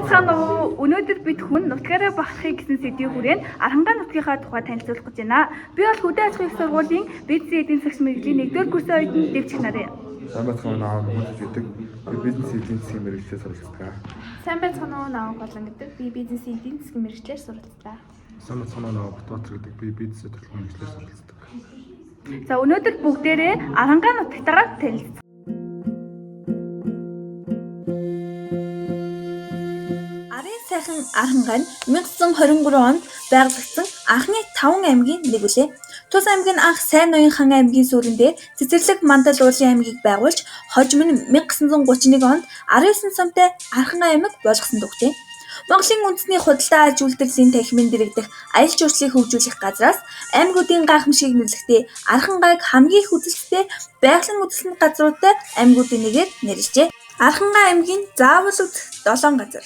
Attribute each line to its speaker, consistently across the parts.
Speaker 1: Байцгаана уу. Өнөөдөр бид хүн нутгаараа багтахыг гэсэн сэдвийн хүрээнд Арангаан нутгийнхаа тухай танилцуулах гэж байна. Би бол Хөдөө аж ахуйн их сургуулийн бизнес эдийн засгийн мэргэжлийн 1-р курсын оюутан Дэвчих нарыг.
Speaker 2: Сайн байцгаана уу хүмүүс гэдэг би бизнес эдийн засгийн мэргэжлээс суралцдаг.
Speaker 3: Сайн байцгаана уу Наав болон гэдэг би бизнес эдийн засгийн мэргэжлээр суралцдаг.
Speaker 2: Сайн байцгаана уу Батбаатар гэдэг би бизнес эдийн мэргэжлээс суралцдаг.
Speaker 1: За өнөөдөр бүгдээрээ Арангаан нутгатайгаа танилцсан. Сайхан Арангаан 1923 онд байгуулагдсан анхны 5 аймгийн нэг үлээ. Тус аймаг нь анх Сайн Ноён хаан аймгийн сүрэн дээр Цэцэрлэг Мандал уулын аймгийг байгуулж хожим нь 1931 онд 19 сумтай Архан аймаг болгосон дүүхтэй. Монголын үндэсний худалдаа аж үйлдвэрлэлийн танхимын дэргэдэх аялал жуулчлалыг хөгжүүлэх газраас аймагуудын гайхамшигыг нэрлэхдээ Архан гайг хамгийн их үзэлттэй байгалийн үзэсгэлэнт газруудтай аймагуудын нэгээр нэрлэжээ. Архан аймгийн заавал үзэх 7 газар.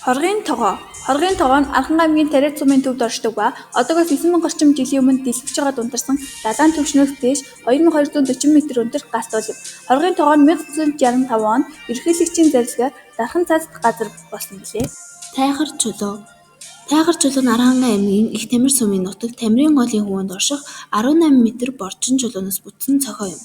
Speaker 1: Хоргийн тогоо нь Архан аймгийн Тариац сумын төвд оршдог ба одоогоос 9000 орчим жилийн өмнө дэлбэж байгаа дундарсан далайн түвшнөөс дээш 2240 м өндөр галт уул юм. Хоргийн тогоо нь 1965 онд ерөнхийлөгчийн зарилгаар дархан цаазд газар болсон билээ.
Speaker 4: Тайхар чулуу нь Архан аймгийн Их Тамир сумын нутаг Тамирын голын хөвөнд орших 18 м борчин чулуунаас бүтсэн цохоо юм.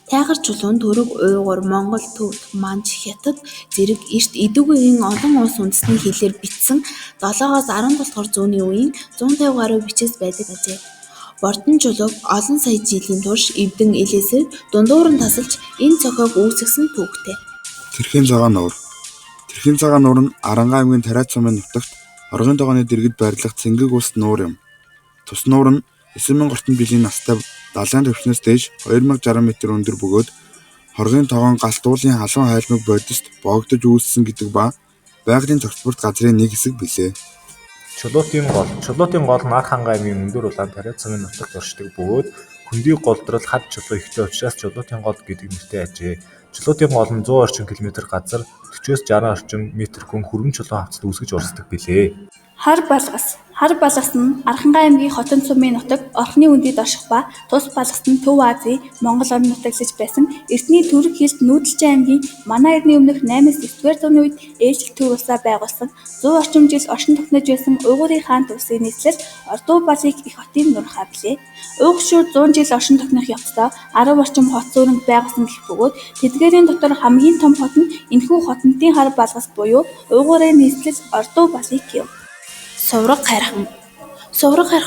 Speaker 4: Тайхар чулуун Түрэг, Уйгур, Монгол, Төвд, Манж, Хятад зэрэг эрт эдүгэгийн олон улс үндэстний хэлээр бичсэн 7-оос 17 дугаар зууны үеийн 150 гаруй бичээс байдаг ажээ. Бордон чулууг олон сая жилийн турш эвдэн илээсээр дундуур нь тасалж энэ цохоог үүсгэсэн түүхтэй.
Speaker 2: Тэрхийн цагаан нуур нь Арангаан аймгийн Тариац сумын нутагт оргын тогооны дэргэд байрлах цэнгэг ус нуур юм. Тус нуур нь 9000 орчим жилийн настай далайн түвшнээс дээш 2060 м өндөр бөгөөд хоргийн тогоон галт уулын халуун хайлмаг бодист богдож үүссэн гэдэг ба байгалийн цогцборт газрын нэг хэсэг билээ.
Speaker 5: Чулуутын гол нь Архан аймгийн өндөр улаан Тариац сумын нутагт оршдог бөгөөд хөндий голдрол хад чулуу ихтэй учраас Чулуутын гол гэдэг нэртэй ажээ. Чулуутын гол нь 100 орчим км газар 40-60 орчим метр хүн хөрвөн чулуу хавцад үүсгэж урсдаг билээ.
Speaker 1: Хар балгас нь Архан аймгийн Хотон сумын нутаг орхны үндэд орших ба тус балгас нь Төв Азийн Монгол орн нутаглаж байсан эртний Түрэг хэлт Нүүдэлчин аймгийн манай эртний өмнөх 8-9 дэх зууны үед ээлжил төр улсаа байгуулсан 100 орчим жил оршин тогтнож байсан Уйгурын хаан төвсгийн нийслэл Ордуу балыг их хотын нурхаа билээ. Уйгур шүүр 100 жил оршин тогтнох явцдаа 10 орчим хот зөөрөнг байгуулсан гэх бөгөөд тэдгээрийн дотор хамгийн том хот нь энэхүү хотнотын хар балгас буюу Уйгурын нийслэл Ордуу балыг гэв.
Speaker 4: Сувраг хайрхан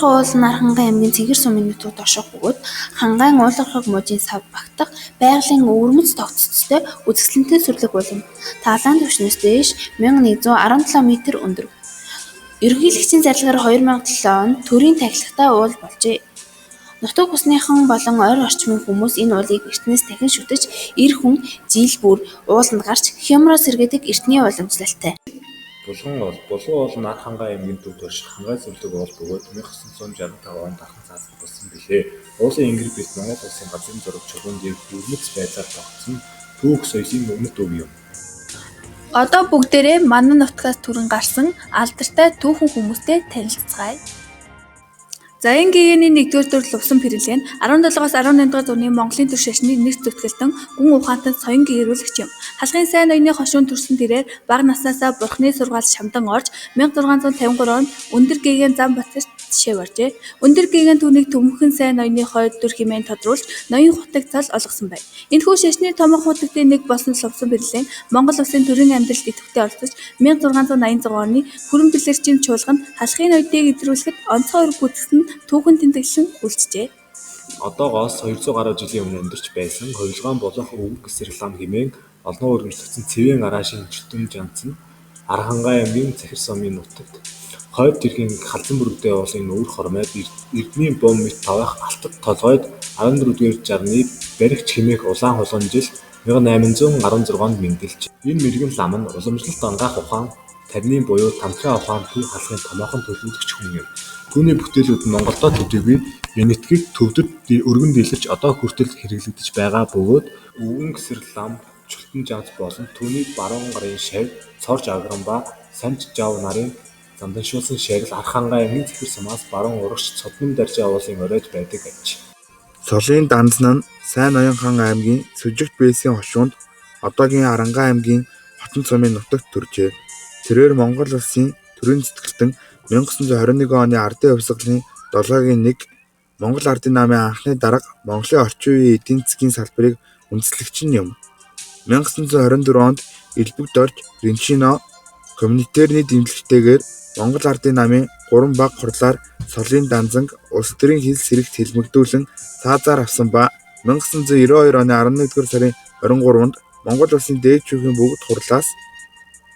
Speaker 4: уул нь Архан аймгийн Цэгэр сумын нутагт орших бөгөөд хангайн уулархаг мужийн сав багтах байгалийн өвөрмөц тогтцтой үзэсгэлэнтэй сүрлэг уул юм. Талайн түвшнээс дээш 1117 м өндөр. Ерөнхийлөгчийн зарилгаар 2007 онд төрийн тахилгатай уул болжээ. Нутаг бүсныхан болон ойр орчмын хүмүүс энэ уулыг эртнээс дахин шүтэж эр хүн жил бүр ууланд гарч хямраа сэргээдэг эртний уламжлалтай.
Speaker 5: Булган уул нь Архан аймгийн төвд орших хангай сүрлэг уул бөгөөд 1965 онд дархан цаазд болсон билээ. Уулын ингэр бит Монгол улсын газрын зураг чулуун дээр бүрмэц байдлаар тогтсон түүх соёлын өмнөд өв юм.
Speaker 1: Одоо бүгдээрээ манай нутгаас түрэн гарсан алдартай түүхэн хүмүүстэй танилцгаая. За энэ гэгээний 1-р төрөл Лувсан Пэрэглэн 17-оос 18 дугаар зууны Монголын төр шашны нэрс зүтгэлтэн гүн ухаантан соён гээрүүлэгч юм. Халахын сайн ноёны хошуун төрсөн тэрээр бага наснаасаа бурхны сургаал шамдан орж 1653 онд өндөр гээгэн зам батсаж жишээ барьжээ. Өндөр гээгэн түүнийг Төмхөн сайн ноёны хойд дүр хэмээн тодруулж ноён хутаг цал олгосон байна. Энэхүү шашны томоохон хутагтын нэг болсон Лувсан Пэрэглэн Монгол улсын төрийн амьдралд идэвхтэй оролцож 1686 оны Хүрэн Бэлэрчим чуулганд халахын оюутыг эзрүүлэхэд онцгой үүрэг гүйцэтгэсэн түүхэн тэмдэглэн үлджээ.
Speaker 5: Одоогоос 200 гаруй жилийн өмнө амьдарч байсан Хувилгаан болох өвөг гэсрэл лам хэмээн олноо өргөмжлөгдсөн цэвэн араашийн чөтөн жанц нь Архан аймгийн Цахир сумын нутагт хойд тэрхийн халзан бүрэгдээ уулын өвөр хормойд эрдний бом мэт тавах алтад толгойд 14-р жарны баригч хэмээх улаан хулган жил 1816 онд мэндэлж. Энэ мэргэн лам нь уламжлалт ангаах ухаан тарины буюу тамхи ухаан төв халахын томоохон төлөвлөгч хүн юм. Түүний бүтээлүүд нь Монголдо төдийгүй генетикийг төвдөд өргөн дийлэрч одоо хүртэл хэрэглэгдэж байгаа бөгөөд өвгөн гэсрэл лам чултан жанц болон түүний баруун гарын шавь цорж агран ба санж жав нарын замданшуулсан шарил Архан аймгийн Цахир сумаас баруун урагш Цодмон Даржаа уулын оройд байдаг аж.
Speaker 2: Цолын данзан нь Сайн Ноён хаан аймгийн Сүжигт Бээсийн хошуунд одоогийн Арангаан аймгийн Хотон сумын нутагт төржээ. Тэрээр Монгол улсын төрийн зэтгэлтэн 1921 оны ардын хувьсгалын 7-гийн 1 Монгол ардын намын анхны дарга Монголын орчин үеийн эдийн засгийн салбарыг үндэслэгч нь юм. 1924 онд Элбэгт орж Ринчино Коминтерний дэмжлэгтэйгээр Монгол ардын намын 3 бага хурлаар Солын Данзанг улс төрийн хил сэрэгт хэлмэгдүүлэн цаазаар авсан ба 1992 оны 11-р сарын 23-нд Монгол улсын дээд шүүхийн бүгд хурлаас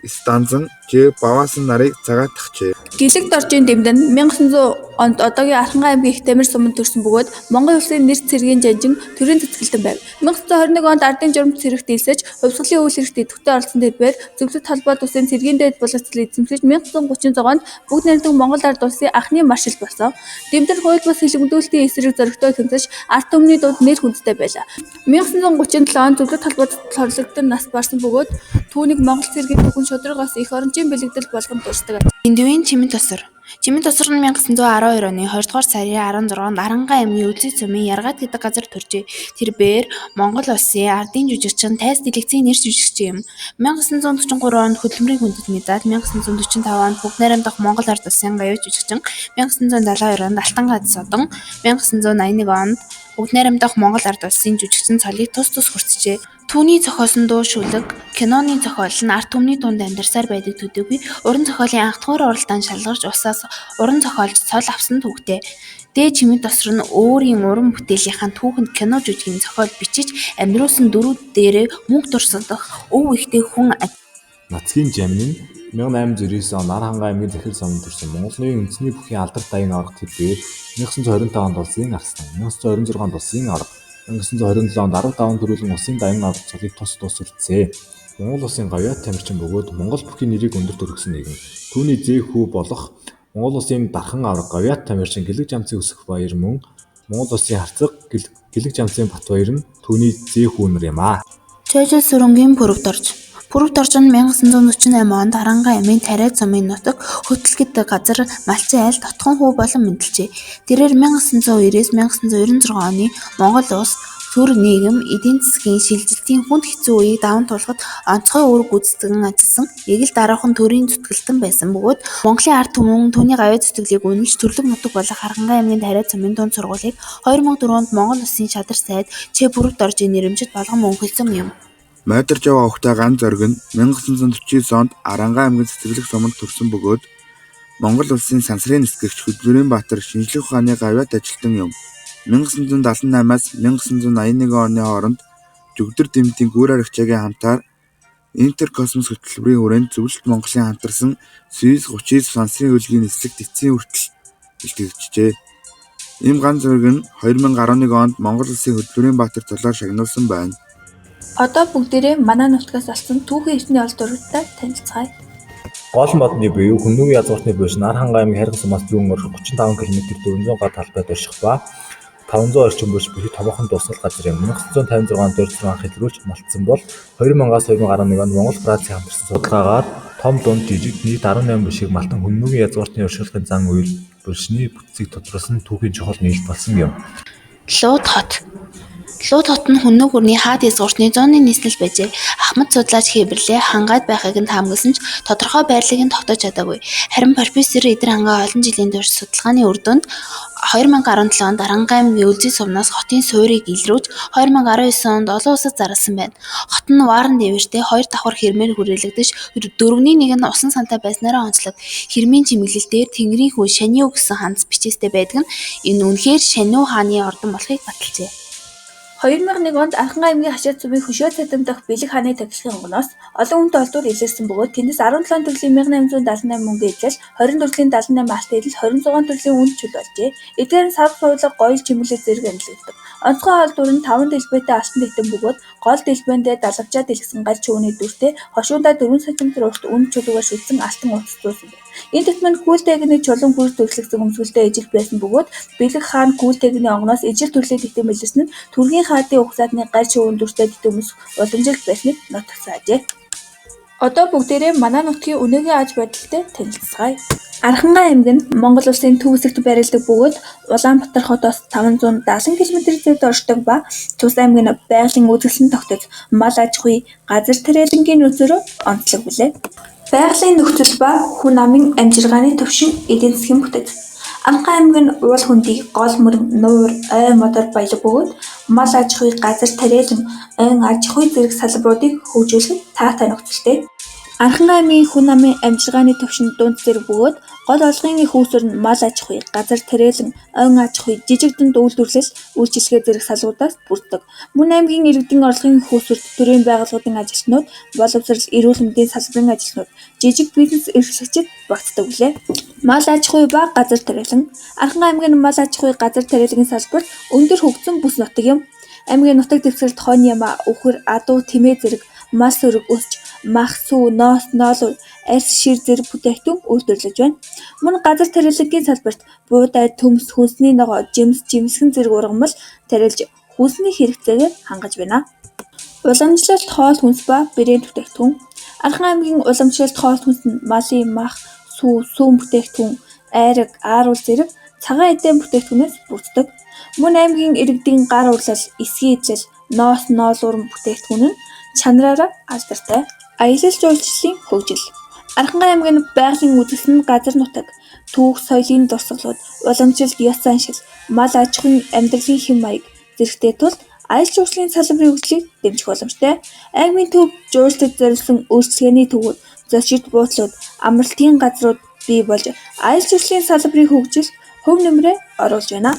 Speaker 2: Станзан Ж. Баваасан нарыг цагаатгахжээ.
Speaker 1: Гэлэг доржийн дэмдэн 1900 онд одоогийн Архангай аймгийн Ихтамир суманд төрсөн бөгөөд Монгол улсын нэр цэргийн жанжин төрийн цэцгэлтэн байв. 1921 онд ардын журамт цэрэгт элсэж, хувьсгалын үйл хэрэгт идэвхтэй оролцсон тэдбээр зөвлөлт холбоо тусын цэргийн дээд боловсрол эзэмшиж 1936 онд бүгд найрамдаг Монгол ард улсын анхны маршал болсон. Дэмдэн хууль бус хэлбэгдүүлэлтийн эсрэг зоригтой тэмцэж ард түмний дунд нэр хүндтэй байлаа. 1937 онд зөвлөлт холбоот хорлогдсон нас барсан бөгөөд түүнийг Монгол цэргийн бүхэн шударгаас их орончийн бэлэгдэл болгон дурсдаг.
Speaker 4: Индивийн Чимэн тосор. Чимэн тосор нь 1912 оны 20 дугаар сарын 16-нд Аранхай аймгийн Үлзий цумын Яргат гэдэг газар төржээ. Тэрээр Монгол улсын ардын жүжигчин Тайс Дэлгэцийн нэр жүжигчин юм. 1943 онд хөдөлмөрийн хүндэт медаль, 1945 онд бүгд найрамдах Монгол ард улсын гавьяа жүжигчин, 1972 онд Алтан гад содон, 1981 онд бүгд найрамдах Монгол ард улсын жүжигчин цолыг тус хүртжээ. Түүний зохиосон дуу шүлэг, киноны зохиол нь ард түмний дунд амьдарсаар байдаг төдийгүй уран зохиолын анх дугаар уралдаанд шалгарч усаас уран зохиолч цол авсан түүхтэй. Дээд Чимэн тосор нь өөрийн уран бүтээлийнхаа түүхэнд кино жүжигийн зохиол бичиж амьдруулсан дөрүүд дээрээ мөнгө дурсагдах өв ихтэй хүн.
Speaker 5: Нацгийн Жамин нь 1809 он Архангай аймгийн Захир суманд төрсэн Монгол Ноён үндэсний бүхий алдар даян аврах тэрээр 1925 онд улсын арслан, 1926 онд улсын авраг, 1927 онд 15 төрүүлэн улсын даян аврах цолыг тус хүртсээ. Монгол улсын гавьяат тамирчин бөгөөд Монгол бүхий нэрийг өндөр төргсөн нэгэн. Түүний зээх хүү болох Монгол улсын дархан авраг гавьяат тамирчин Гэлэг Жамцын өсөх баяр мөн Монгол улсын харцаг Гэлэг Жамцын Батбаяр нь түүний зээх хүү нар юм аа.
Speaker 4: Чойжил сүрэнгийн Пүрэвд орж. Пүрэвд орж нь 1948 онд Арангай аймгийн Тариа цумын нутаг Хөтөл гэдэг газар Малчин айл Тотхон хүү болон мэндэлжээ. Тэрээр 1990-с 1996 оны Монгол улс төр нийгэм эдийн засгийн шилжилтийн хүнд хэцүү үеийг даван туулахад онцгой үүрэг гүйцэтгэн ажилласан эгэл дараахан төрийн зүтгэлтэн байсан бөгөөд Монголын ард түмэн түүний гавьяа зүтгэлийг үнэлж төрлөг нутаг болох Арангай аймгийн Тариа цумын дунд сургуулийг 2004 онд Монгол улсын шадар сайд Ч. Пүрэвд оржийн нэрэмжит болгон мөнхөлсөн юм.
Speaker 2: Мойдорж яваа охтой ганц зориг нь 1949 онд Арангай аймгийн Цэцэрлэг суманд төрсэн бөгөөд Монгол улсын сансрын нисгэгч Хөдөлмөрийн Баатар Шинжлэх ухааны гавьяат ажилтан юм. 1978-аас 1981 оны хооронд Жүгдэр Дэмтийн гүр аригчаагийн хамтаар Интеркосмос хөтөлбөрийн хүрээнд Зөвлөлт Монголын хамтарсан Сүйс 39 сансрын хөлгийн нислэгт эцсийн хүртэл бэлтгэгджээ. Ийм ганц зориг нь 2011 онд Монгол улсын Хөдөлмөрийн Баатар цолоор шагнуулсан байна.
Speaker 1: Одоо бүгдээрээ манай нутгаас олсон түүхэн эртний ол дургуудтай танилцгаая.
Speaker 5: Гол модны буюу Хүннүгийн язгууртны буйш Архангай аймгийн Хайрхан сумаас зүүн орох 35 км 400 га талбайд орших ба 500 орчим буйш бүхий томоохон дусгал газар юм. 1956 онд дөрвөн анх илрүүлж малтсан бол 2000-аас 2011 онд Монгол Францын хамтарсан судалгаагаар том дунд жижиг нийт 18 бишиг малтан Хүннүгийн язгууртны уршилгын зан үйл булшны бүтцийг тодруулсан түүхийн чухал нийлж болсон юм.
Speaker 4: Лууд хот. Лууд хот нь Хүннүг гүрний хаад язгууртны зууны нийслэл байжээ. Ахмад судлаач Хэбэрлээ хангайд байхыг нь таамагласан ч тодорхой байрлалыг нь тогтоож чадаагүй. Харин профессор Эдэр хангай олон жилийн турш судалгааны үр дүнд 2017 онд Арангай аймгийн Үлзий сумнаас хотын суурийг илрүүлж 2019 онд олон улсад зарласан байна. Хот нь Варан дээвэртэй 2 давхар хэрмээр хүрээлэгдэж 4-ний 1 нь усан сантай байснараа онцлог. Хэрмийн чимэглэл дээр Тэнгэрийн хүү Шаниу гэсэн ханц бичээстэй байдаг нь энэ үнэхээр Шаниу хааны ордон болохыг баталжээ.
Speaker 1: 2001 онд Архангай аймгийн Хашаа цумын Хөшөө цадам дахь Бэлэг хааны тахилгын онгоноос олон хүнтэй олдвор илэрсэн бөгөөд тэндээс 17 төрлийн 1878 мөнгө эзлэл, 20 төрлийн 78 алт эдэл, 26 төрлийн үнд чөл болжээ. Эдгээр нь сав сувлаг, гоёл чимэглэл зэрэг амьдлагдав. Онцгой олдвор нь 5 дэлбэтэй алтан дэлбэн бөгөөд гол дэлбэндээ далавчаа дэлгэсэн гар чөвний дүртэй хошуундаа 4 см урт үнд чулуугаар шүтсэн алтан утас зуусан байна. Энэ тутмын күүлтэйгний чулуун бүр төрөлхсөн өмсгөлтэй ижил байсан бөгөөд Бэлэг хаан күүлтэйгний онгоноос ижил төрлийг ditэмэлсэн нь түргийн хаадын угсаатны гар чөвөн дүртэй ditэмс уламжлалт байсныг нотогсаажээ. Одоо бүгдээрээ манай нутгийн өнөөгийн аж байдалтай танилцгаая. Архангай аймаг нь Монгол улсын төв хэсэгт байрладаг бөгөөд Улаанбаатар хотоос 570 км зайд оршдог ба Цус аймгийн байгалийн үзэсгэлэн тогтож мал аж ахуй, газар тариалангийн үзүүрөө онцлог билээ. Байгалийн нөхцөл ба хүн амын амжиргааны төвшин эдийн засгийн бүтэц. Аранхай аймаг нь уул хөндий, гол мөрөн, нуур, ой модоор баялаг бөгөөд мал аж ахуй, газар тариалан, ойн аж ахуй зэрэг салбаруудыг хөгжүүлэхэд таатай нөхцөлтэй. Аранхай аймгийн хүн амын амжиргааны төвшин дунд зэрэг бөгөөд гол орлогын их үүсвэр нь мал аж ахуй, газар тариалан, ойн аж ахуй, жижиг дунд үйлдвэрлэл, үйлчилгээ зэрэг салбаруудаас бүрддэг. Мөн аймгийн иргэдийн орлогын их үүсвэрт төрийн байгууллагуудын ажилтнууд, боловсрол, эрүүл мэндийн салбарын ажилтнууд, жижиг бизнес эрхлэгчид багтдаг билээ. Мал аж ахуй ба газар тариалан. Аранхай аймгийн мал аж ахуй, газар тариалгын салбарт өндөр хөгжсөн бүс нутаг юм. Аймгийн нутаг дэвсгэрт хонь яма, үхэр, адуу, тэмээ зэрэг мас өрөг өсч, мах, сүү, ноос, ноолур, арьс, шир зэрэг бүтээгдэхүүн үйлдвэрлэж байна. Мөн газар тариалгын салбарт буудай, төмс, хүнсний ногоо, жимс, жимсгэн зэрэг ургамал тариалж хүнсний хэрэгцээгээ хангаж байна. Уламжлалт хоол хүнс ба брэнд бүтээгдэхүүн. Аранхай аймгийн уламжлалт хоол хүнс нь малын мах, сүү, сүүн бүтээгдэхүүн, айраг, ааруул зэрэг цагаан эдийн бүтээгдэхүүнээс бүрддэг. Мөн аймгийн иргэдийн гар урлал, эсгий идэл, ноос, ноолуурын бүтээгдэхүүн нь чанараараа алдартай. Аялал жуулчлалын хөгжил. Аранхай аймаг нь байгалийн үзэсгэлэн газар нутаг, түүх соёлын дурсгалууд, уламжлалт ёс заншил, мал аж ахуйн амьдралын хэм маяг зэрэгтэй тул аялал жуулчлалын салбарын хөгжлийг дэмжих боломжтой. Аймгийн төв жуулчлалд зориулсан үйлчилгээний төвүүд, зочид буудлууд, амралтын газрууд бий болж аялал жуулчлалын салбарын хөгжилд хөв нэмрээ оруулж байна.